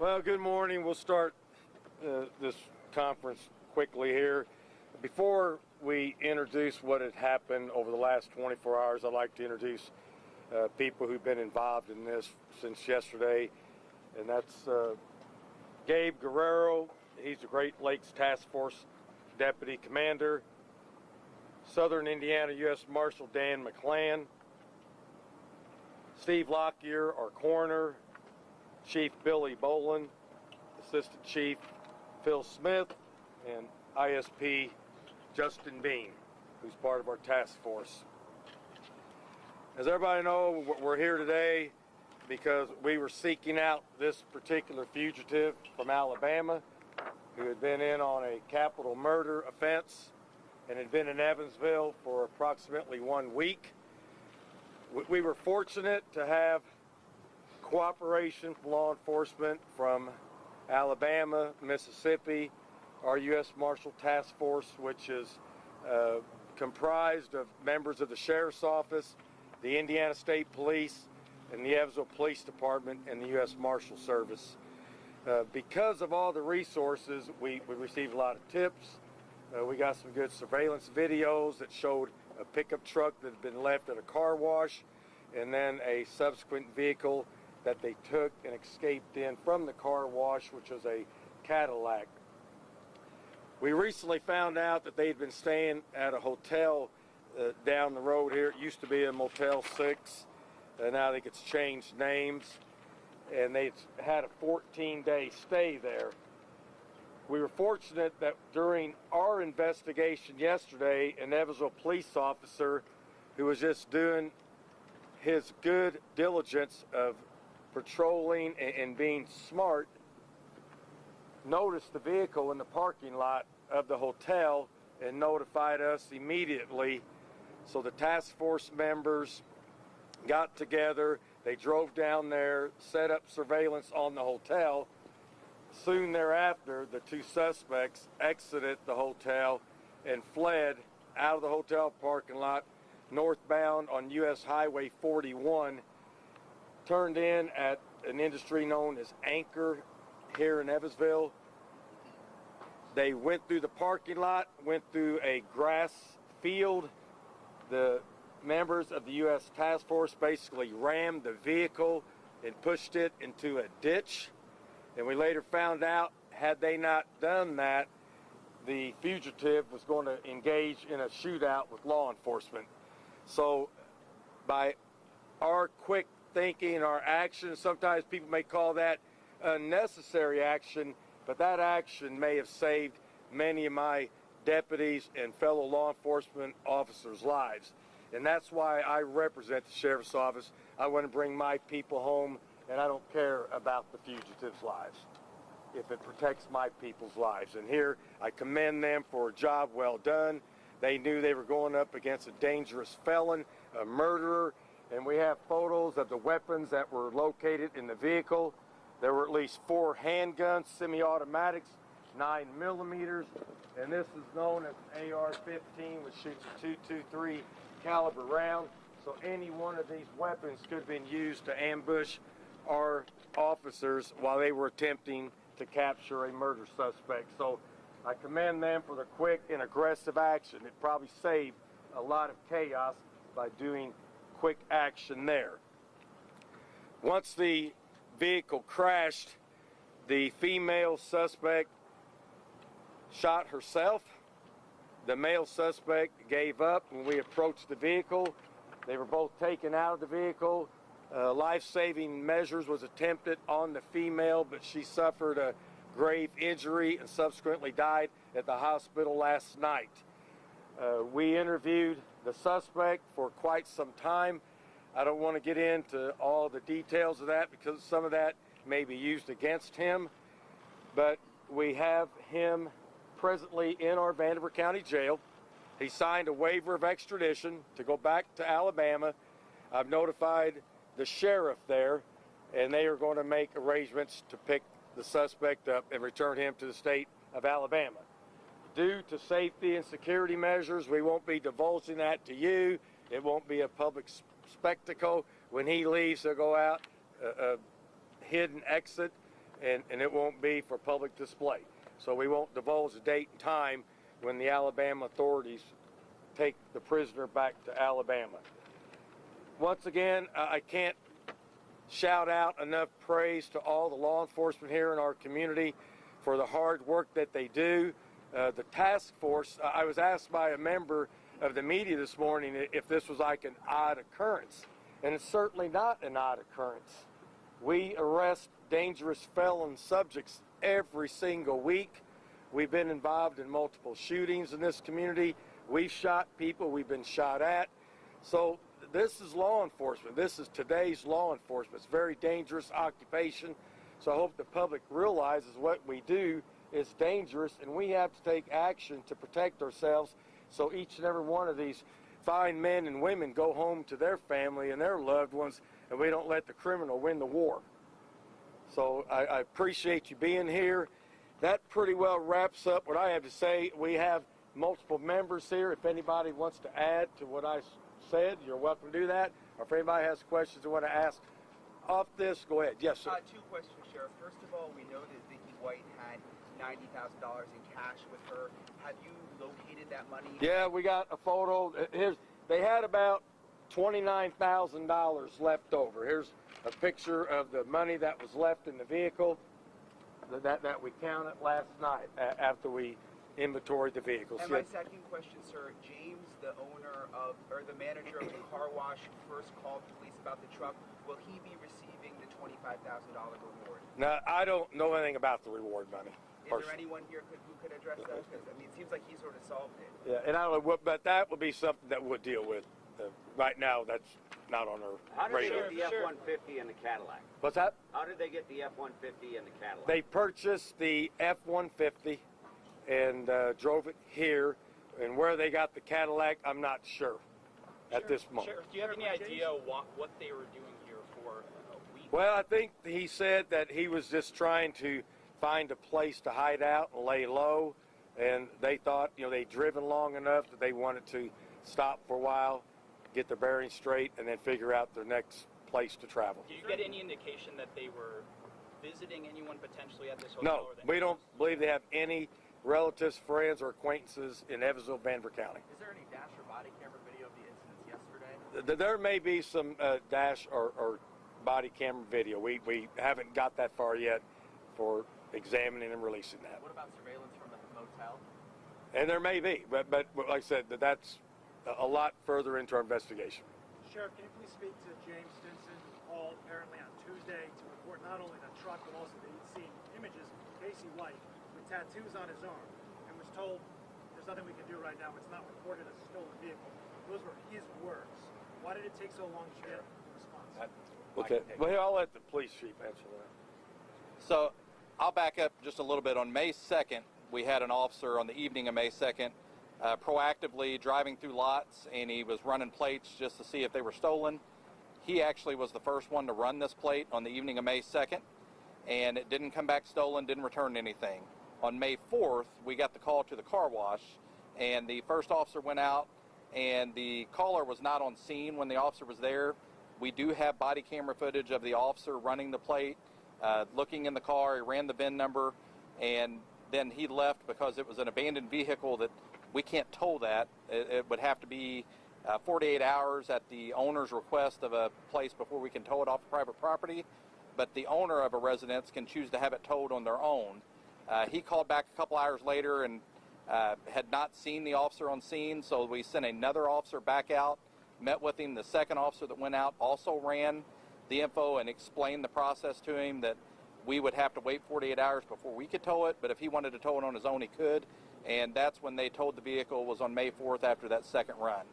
Well, good morning. We'll start this conference quickly here. Before we introduce what had happened over the last 24 hours, I'd like to introduce people who've been involved in this since yesterday, and that's Gabe Guerrero. He's the Great Lakes Task Force Deputy Commander. Southern Indiana U.S. Marshal Dan McClan. Steve Lockyer, our coroner. Chief Billy Boland, Assistant Chief Phil Smith, and ISP Justin Bean, who's part of our task force. As everybody knows, we're here today because we were seeking out this particular fugitive from Alabama who had been in on a capital murder offense and had been in Evansville for approximately 1 week. We were fortunate to have cooperation from law enforcement from Alabama, Mississippi, our U.S. Marshal Task Force, which is comprised of members of the Sheriff's Office, the Indiana State Police, and the Evansville Police Department, and the U.S. Marshal Service. Because of all the resources, we received a lot of tips. We got some good surveillance videos that showed a pickup truck that had been left at a car wash, and then a subsequent vehicle that they took and escaped in from the car wash, which was a Cadillac. We recently found out that they'd been staying at a hotel down the road here. It used to be a Motel 6, and now I think it's changed names, and they had a 14-day stay there. We were fortunate that during our investigation yesterday, an Evansville police officer who was just doing his good diligence of patrolling and being smart noticed the vehicle in the parking lot of the hotel and notified us immediately. So the task force members got together, they drove down there, set up surveillance on the hotel. Soon thereafter, the two suspects exited the hotel and fled out of the hotel parking lot northbound on US Highway 41, turned in at an industry known as Anchor here in Evansville. They went through the parking lot, went through a grass field. The members of the U.S. Task Force basically rammed the vehicle and pushed it into a ditch. And we later found out, had they not done that, the fugitive was going to engage in a shootout with law enforcement. So by our quick thinking, our actions, sometimes people may call that unnecessary action, but that action may have saved many of my deputies and fellow law enforcement officers' lives. And that's why I represent the Sheriff's Office. I want to bring my people home, and I don't care about the fugitives' lives if it protects my people's lives. And here I commend them for a job well done. They knew they were going up against a dangerous felon, a murderer, and we have photos of the weapons that were located in the vehicle. There were at least 4 handguns, semi-automatics, 9mm, and this is known as an AR-15, which shoots a .223 caliber round. So any one of these weapons could have been used to ambush our officers while they were attempting to capture a murder suspect. So I commend them for the quick and aggressive action. It probably saved a lot of chaos by doing quick action there. Once the vehicle crashed, the female suspect shot herself. The male suspect gave up when we approached the vehicle. They were both taken out of the vehicle. Life-saving measures was attempted on the female, but she suffered a grave injury and subsequently died at the hospital last night. We interviewed the suspect for quite some time. I don't want to get into all the details of that because some of that may be used against him, but we have him presently in our Vanderburgh County Jail. He signed a waiver of extradition to go back to Alabama. I've notified the sheriff there, and they are going to make arrangements to pick the suspect up and return him to the state of Alabama. Due to safety and security measures, we won't be divulging that to you. It won't be a public spectacle. When he leaves, he'll go out a hidden exit, and it won't be for public display. So we won't divulge the date and time when the Alabama authorities take the prisoner back to Alabama. Once again, I can't shout out enough praise to all the law enforcement here in our community for the hard work that they do. The task force, I was asked by a member of the media this morning if this was like an odd occurrence, and it's certainly not an odd occurrence. We arrest dangerous felon subjects every single week. We've been involved in multiple shootings in this community. We've shot people, we've been shot at. So this is law enforcement. This is today's law enforcement. It's a very dangerous occupation. So I hope the public realizes what we do is dangerous, and we have to take action to protect ourselves so each and every one of these fine men and women go home to their family and their loved ones, and we don't let the criminal win the war. So I appreciate you being here. That pretty well wraps up what I have to say. We have multiple members here. If anybody wants to add to what I said, you're welcome to do that. Or if anybody has questions they want to ask off this, go ahead. Yes, sir. Two questions, Sheriff. First of all, we know that Vicki White had $90,000 in cash with her. Have you located that money? Yeah, we got a photo. They had about $29,000 left over. Here's a picture of the money that was left in the vehicle that we counted last night after we inventoried the vehicles. And my second question, sir, James, the owner of, or the manager of the car wash, first called the police about the truck. Will he be receiving the $25,000 reward? Now, I don't know anything about the reward money. Is there anyone here who could address that? Because, I mean, it seems like he sort of solved it. Yeah, and I don't know, but that would be something that we'll deal with. Right now, that's not on our radar. How did they get the F-150 and the Cadillac? What's that? How did they get the F-150 and the Cadillac? They purchased the F-150 and drove it here. And where they got the Cadillac, I'm not sure at this moment. Sheriff, do you have any idea what they were doing here for a week? Well, I think he said that he was just trying to find a place to hide out and lay low. And they thought, they'd driven long enough that they wanted to stop for a while, get their bearings straight, and then figure out their next place to travel. Do you get any indication that they were visiting anyone potentially at this hotel? No, we don't believe they have any relatives, friends, or acquaintances in Evansville, Vanderburgh County. Is there any dash or body camera video of the incidents yesterday? There may be some dash or body camera video. We haven't got that far yet for examining and releasing that. What about surveillance from the motel? And there may be, but like I said, that's a lot further into our investigation. Sheriff, can you please speak to James Stinson, who called apparently on Tuesday to report not only the truck, but also that he'd seen images of Casey White with tattoos on his arm, and was told there's nothing we can do right now. It's not reported as a stolen vehicle. Those were his words. Why did it take so long to get a response? Okay. Well, I'll let the police chief answer that. So I'll back up just a little bit. On May 2nd, we had an officer on the evening of May 2nd proactively driving through lots, and he was running plates just to see if they were stolen. He actually was the first one to run this plate on the evening of May 2nd, and it didn't come back stolen, didn't return anything. On May 4th, we got the call to the car wash, and the first officer went out, and the caller was not on scene when the officer was there. We do have body camera footage of the officer running the plate, looking in the car. He ran the VIN number, and then he left because it was an abandoned vehicle that we can't tow that. It would have to be 48 hours at the owner's request of a place before we can tow it off private property. But the owner of a residence can choose to have it towed on their own. He called back a couple hours later and had not seen the officer on scene, so we sent another officer back out, met with him. The second officer that went out also ran the info and explained the process to him, that we would have to wait 48 hours before we could tow it, but if he wanted to tow it on his own, he could. And that's when they towed the vehicle, was on May 4th after that second run.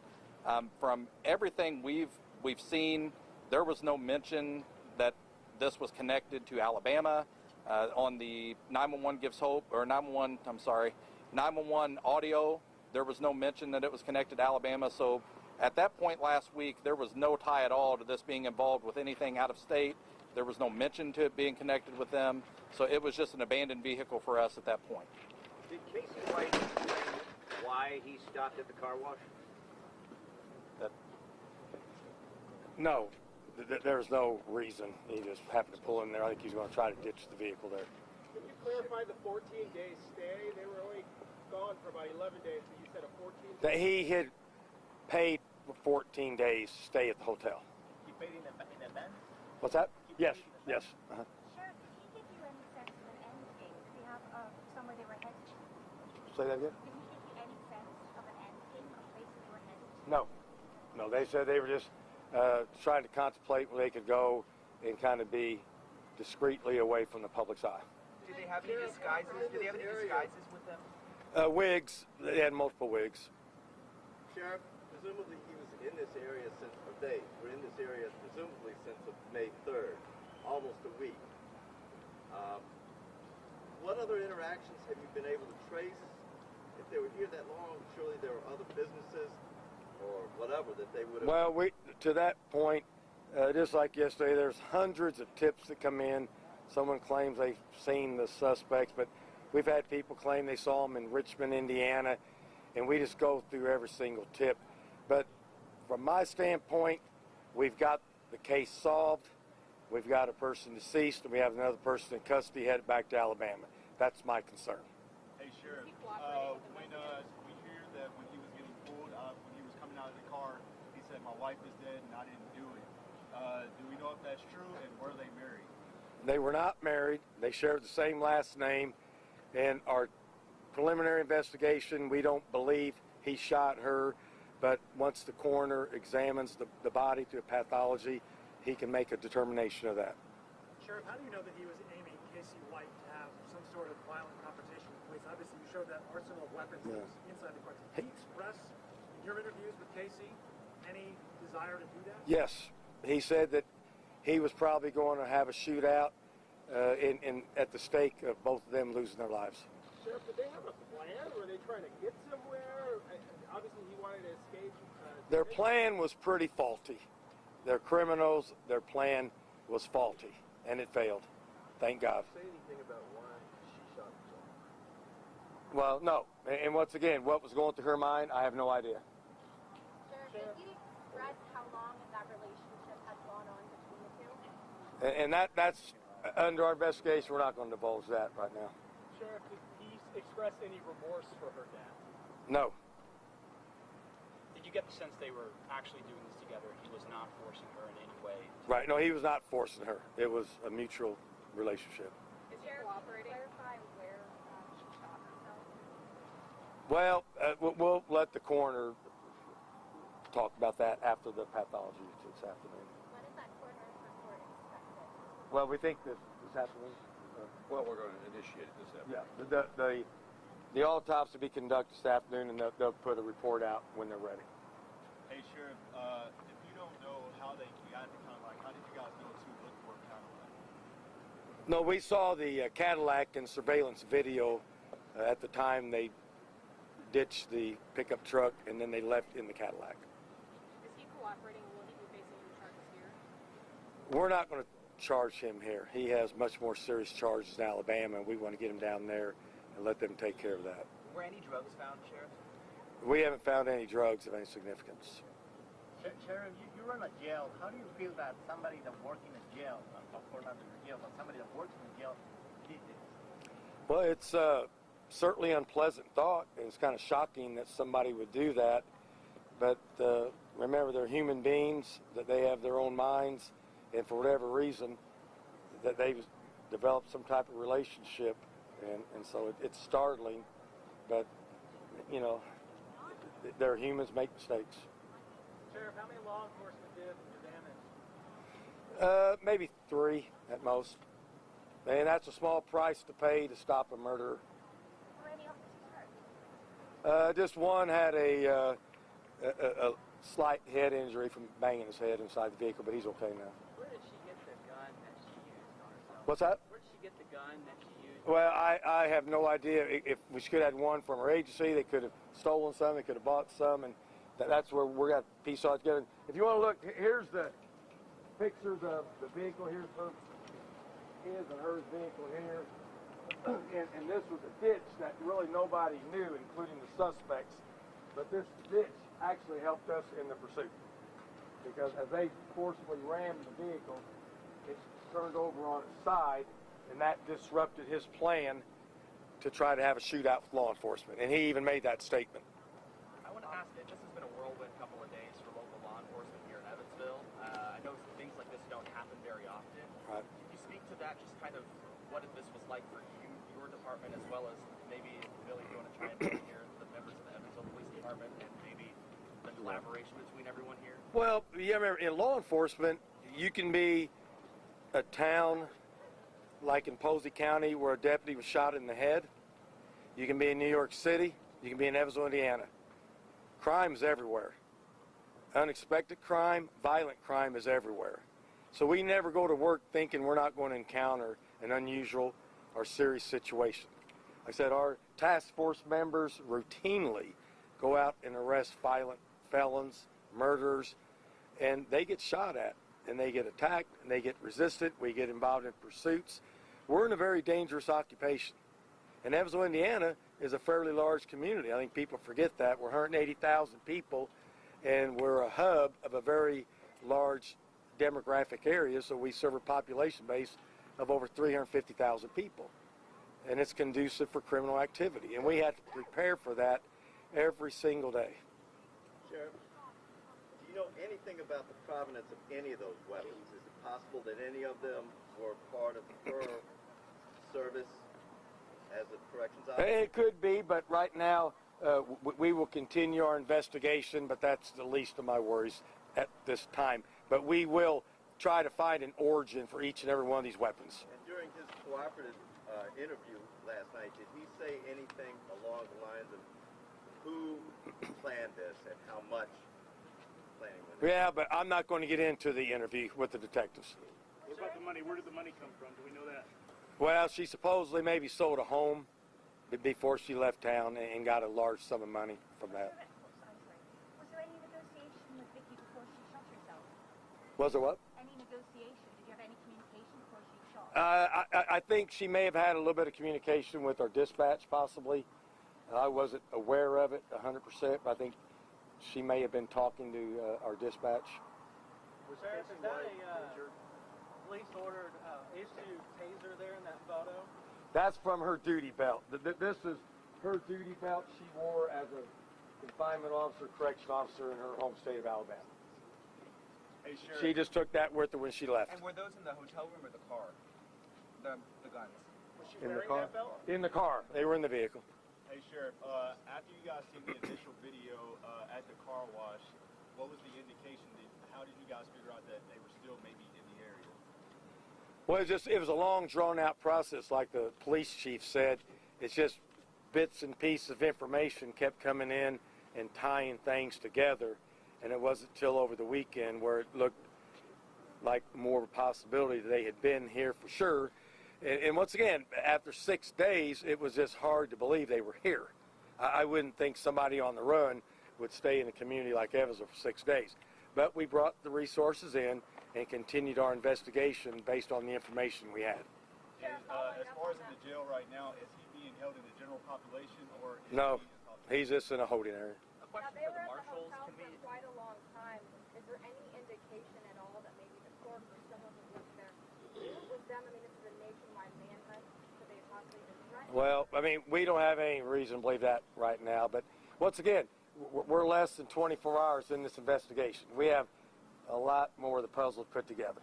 From everything we've seen, there was no mention that this was connected to Alabama. On the 911 Gives Hope, or 911 audio, there was no mention that it was connected to Alabama. So at that point last week, there was no tie at all to this being involved with anything out of state. There was no mention to it being connected with them. So it was just an abandoned vehicle for us at that point. Did Casey White explain why he stopped at the car wash? No, there's no reason. He just happened to pull in there. I think he's going to try to ditch the vehicle there. Can you clarify the 14-day stay? They were only gone for about 11 days, but you said a 14-day. That he had paid for 14 days to stay at the hotel. He paid in advance? What's that? Yes, yes. Uh-huh. Sheriff, did he give you any sense of an end game? Did he have somewhere they were headed to? Say that again? Did he give you any sense of an end game, a place they were headed to? No. No, they said they were just trying to contemplate where they could go and kind of be discreetly away from the public's eye. Did they have any disguises? Did they have any disguises with them? Wigs. They had multiple wigs. Sheriff, presumably he was in this area since, or they were in this area presumably since May 3rd, almost a week. What other interactions have you been able to trace? If they were here that long, surely there were other businesses or whatever that they would have... Well, to that point, just like yesterday, there's hundreds of tips that come in. Someone claims they've seen the suspects, but we've had people claim they saw them in Richmond, Indiana, and we just go through every single tip. But from my standpoint, we've got the case solved. We've got a person deceased, and we have another person in custody headed back to Alabama. That's my concern. Hey, Sheriff, when we hear that when he was getting pulled up, when he was coming out of the car, he said, "My wife is dead and I didn't do it." Do we know if that's true, and were they married? They were not married. They shared the same last name. And our preliminary investigation, we don't believe he shot her. But once the coroner examines the body through pathology, he can make a determination of that. Sheriff, how do you know that he was aiming Casey White to have some sort of violent confrontation with police? Obviously, you showed that arsenal of weapons that was inside the car. Did he express in your interviews with Casey any desire to do that? Yes. He said that he was probably going to have a shootout at the stake of both of them losing their lives. Sheriff, did they have a plan? Were they trying to get somewhere? Obviously, he wanted to escape. Their plan was pretty faulty. They're criminals. Their plan was faulty, and it failed. Thank God. Say anything about why she shot herself? Well, no. And once again, what was going through her mind, I have no idea. Sheriff, did he express how long that relationship had gone on between the two? And that's under our investigation. We're not going to divulge that right now. Sheriff, did he express any remorse for her death? No. Did you get the sense they were actually doing this together? He was not forcing her in any way? Right. No, he was not forcing her. It was a mutual relationship. Is he cooperating? Clarify where she shot herself? Well, we'll let the coroner talk about that after the pathology this afternoon. When is that coroner's report expected? Well, we think this afternoon. Well, we're going to initiate it this afternoon. Yeah. The autopsy will be conducted this afternoon, and they'll put a report out when they're ready. Hey, Sheriff, if you don't know how they got the Cadillac, how did you guys know to look for a Cadillac? No, we saw the Cadillac in surveillance video at the time they ditched the pickup truck, and then they left in the Cadillac. Is he cooperating? Will he be facing any charges here? We're not going to charge him here. He has much more serious charges in Alabama, and we want to get him down there and let them take care of that. Were any drugs found, Sheriff? We haven't found any drugs of any significance. Sheriff, you run a jail. How do you feel that somebody that works in a jail, of course not in a jail, but somebody that works in a jail did this? Well, it's certainly an unpleasant thought, and it's kind of shocking that somebody would do that. But remember, they're human beings, that they have their own minds, and for whatever reason, that they've developed some type of relationship, and so it's startling. But, you know, they're humans, make mistakes. Sheriff, how many law enforcement did the damage? Maybe 3 at most. And that's a small price to pay to stop a murderer. Were any officers hurt? Just one had a slight head injury from banging his head inside the vehicle, but he's okay now. Where did she get the gun that she used on herself? What's that? Where did she get the gun that she used? Well, I have no idea. If we could have had one from her agency, they could have stolen some, they could have bought some, and that's where we're going to piece all together. If you want to look, here's the pictures of the vehicle. Here's his and hers vehicle here. And this was a ditch that really nobody knew, including the suspects. But this ditch actually helped us in the pursuit. because as they forcibly rammed the vehicle, it turned over on its side, and that disrupted his plan to try to have a shootout with law enforcement. And he even made that statement. I want to ask you, this has been a whirlwind couple of days for local law enforcement here in Evansville. I know things like this don't happen very often. Right. Can you speak to that, just kind of what this was like for you, your department, as well as maybe, Billy, if you want to try and bring here the members of the Evansville Police Department and maybe the collaboration between everyone here? Well, yeah, remember, in law enforcement, you can be a town like in Posey County where a deputy was shot in the head. You can be in New York City. You can be in Evansville, Indiana. Crime is everywhere. Unexpected crime, violent crime is everywhere. So we never go to work thinking we're not going to encounter an unusual or serious situation. Like I said, our task force members routinely go out and arrest violent felons, murderers, and they get shot at, and they get attacked, and they get resisted. We get involved in pursuits. We're in a very dangerous occupation. And Evansville, Indiana is a fairly large community. I think people forget that. We're 180,000 people, and we're a hub of a very large demographic area, so we serve a population base of over 350,000 people. And it's conducive for criminal activity. And we have to prepare for that every single day. Sheriff, do you know anything about the provenance of any of those weapons? Is it possible that any of them were part of her service as a corrections officer? It could be, but right now we will continue our investigation, but that's the least of my worries at this time. But we will try to find an origin for each and every one of these weapons. And during his cooperative interview last night, did he say anything along the lines of who planned this and how much planning went into? Yeah, but I'm not going to get into the interview with the detectives. What about the money? Where did the money come from? Do we know that? Well, she supposedly maybe sold a home before she left town and got a large sum of money from that. Was there any negotiation with Vicky before she shot herself? Was there what? Any negotiation? Did you have any communication before she shot? I think she may have had a little bit of communication with our dispatch, possibly. I wasn't aware of it 100%, but I think she may have been talking to our dispatch. Sheriff, is that a police-ordered issued taser there in that photo? That's from her duty belt. This is her duty belt she wore as a confinement officer, correction officer in her home state of Alabama. Hey, Sheriff. She just took that with her when she left. And were those in the hotel room or the car? The guns? Was she In the wearing car. that belt? In the car. They were in the vehicle. Hey, Sheriff, after you guys seen the initial video at the car wash, what was the indication? How did you guys figure out that they were still maybe in the area? Well, it was a long, drawn-out process, like the police chief said. It's just bits and pieces of information kept coming in and tying things together, and it wasn't till over the weekend where it looked like more of a possibility that they had been here for sure. And once again, after 6 days, it was just hard to believe they were here. I wouldn't think somebody on the run would stay in a community like Evansville for 6 days. But we brought the resources in and continued our investigation based on the information we had. And as far as in the jail right now, is he being held in the general population or is No, he he's just in a holding area. A question Now, they for were the at the marshals. hotel Can we, for quite a long time. Is there any indication at all that maybe the court or someone who works there was them? I mean, this is a nationwide manhunt. Could they have possibly been threatened? Well, I mean, we don't have any reason to believe that right now. But once again, we're less than 24 hours in this investigation. We have a lot more of the puzzle put together.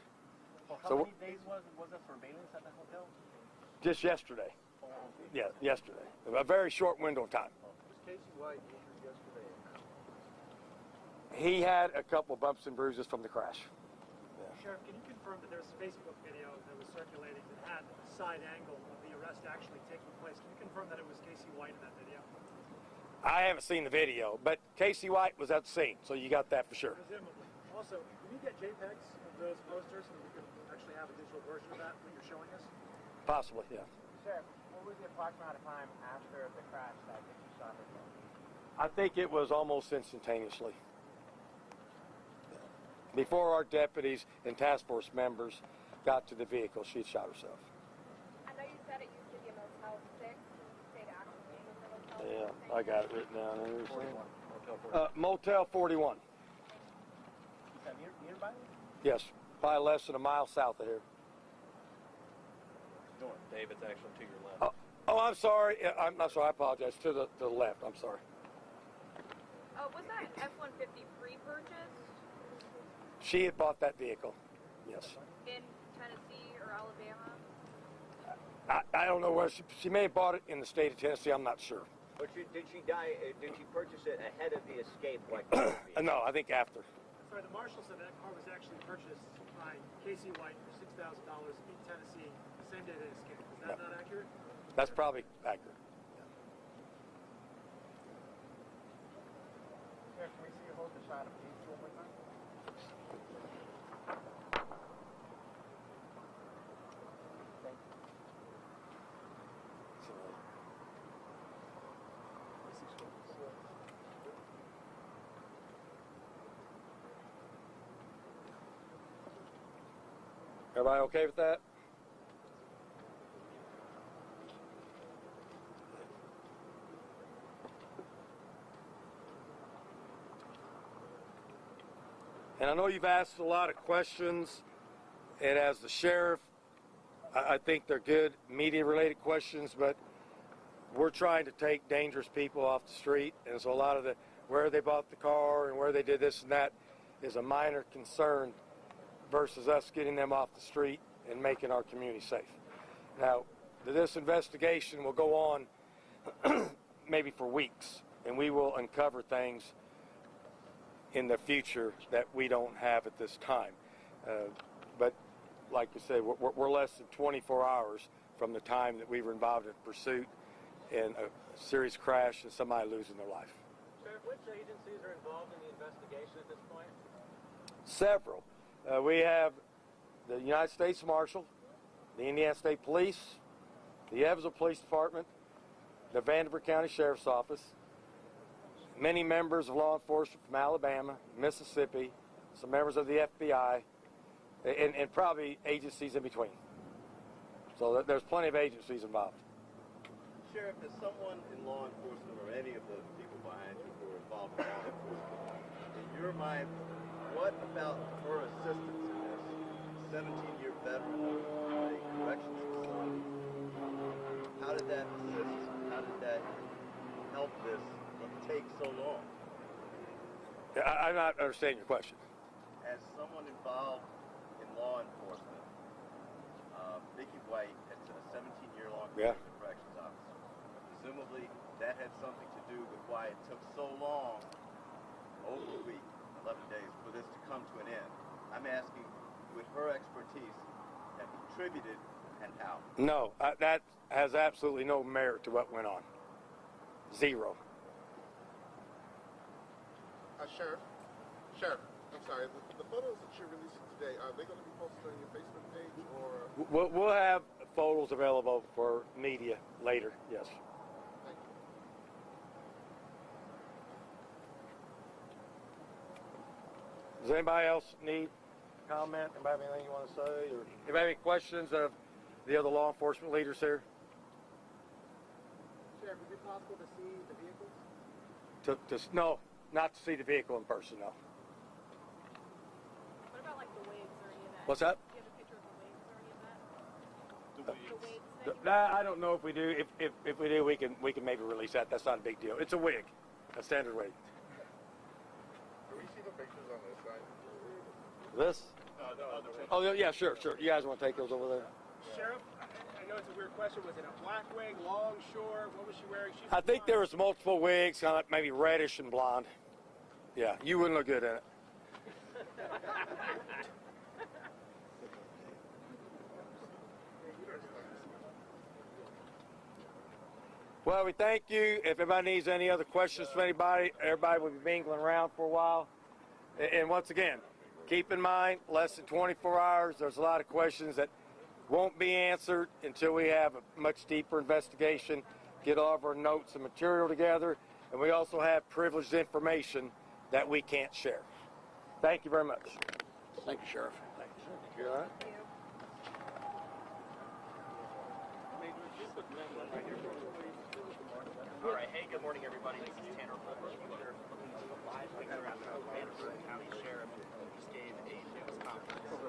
Well, how many days was the surveillance at the hotel? Just yesterday. Yeah, yesterday. A very short window of time. Was Casey White injured yesterday? He had a couple bumps and bruises from the crash. Sheriff, can you confirm that there's a Facebook video that was circulating that had a side angle of the arrest actually taking place? Can you confirm that it was Casey White in that video? I haven't seen the video, but Casey White was at the scene, so you got that for sure. Presumably. Also, can you get JPEGs of those posters so that we can actually have a digital version of that, what you're showing us? Possibly, yeah. Sheriff, what was the approximate amount of time after the crash that Vicky shot herself? I think it was almost instantaneously. Before our deputies and task force members got to the vehicle, she had shot herself. I know you said it used to be a Motel 6. Can you say the actual name of the hotel? Yeah, I got it written down here. 41. Motel 41. Motel 41. Nearby? Yes, probably less than a mile south of here. North. Dave, it's actually to your left. Oh, I'm sorry. I'm sorry. I apologize. To the left. I'm sorry. Was that F-150 pre-purchased She had bought that vehicle. Yes. in Tennessee or Alabama? I don't know where she may have bought it in the state of Tennessee. I'm not sure. But did she purchase it ahead of the escape? Like No, I think after. Sorry, the marshal said that car was actually purchased by Casey White for $6,000 in Tennessee the same day they escaped. Is that not accurate? That's probably accurate. Here, can we see you hold the shot of Casey one more time? Thank you. Everybody okay with that? And I know you've asked a lot of questions, and as the sheriff, I think they're good media-related questions, but we're trying to take dangerous people off the street, and so a lot of the where they bought the car and where they did this and that is a minor concern versus us getting them off the street and making our community safe. Now, this investigation will go on maybe for weeks, and we will uncover things in the future that we don't have at this time. But like you said, we're less than 24 hours from the time that we were involved in pursuit and a serious crash and somebody losing their life. Sheriff, which agencies are involved in the investigation at this point? Several. We have the United States Marshal, the Indiana State Police, the Evansville Police Department, the Vanderburgh County Sheriff's Office, many members of law enforcement from Alabama, Mississippi, some members of the FBI, and probably agencies in between. So there's plenty of agencies involved. Sheriff, as someone in law enforcement or any of the people behind you who are involved in law enforcement, in your mind, what about her assistance in this 17-year veteran of a corrections facility? How did that assist? How did that help this take so long? I'm not understanding your question. As someone involved in law enforcement, Vicki White had a 17-year-long career as a corrections officer. Presumably, that had something to do with why it took so long, over a week, 11 days, for this to come to an end. I'm asking, with her expertise, that contributed and how? No, that has absolutely no merit to what went on. Zero. Sheriff, I'm sorry. The photos that you're releasing today, are they going to be posted on your Facebook page or? We'll have photos available for media later. Yes. Thank you. Does anybody else need comment? Anybody have anything you want to say? Or anybody have any questions of the other law enforcement leaders here? Sheriff, is it possible to see the vehicles? No, not to see the vehicle in person, no. What about like the wigs or any of that? What's that? Do you have a picture of the wigs or any of that? The wigs. I don't know if we do. If we do, we can maybe release that. That's not a big deal. It's a wig, a standard wig. Do we see the pictures on this side? This? Oh yeah, sure. You guys want to take those over there? Sheriff, I know it's a weird question. Was it a black wig, long, short? What was she wearing? I think there was multiple wigs, kind of like maybe reddish and blonde. Yeah, you wouldn't look good in it. Well, we thank you. If anybody needs any other questions from anybody, everybody will be mingling around for a while. And once again, keep in mind, less than 24 hours, there's a lot of questions that won't be answered until we have a much deeper investigation, get all of our notes and material together, and we also have privileged information that we can't share. Thank you very much. Thank you, Sheriff. Thank you. You all right? All right, hey, good morning, everybody. This is Tanner Holbrook, fugitive live here at the Vanderburgh County Sheriff. Just gave a news conference.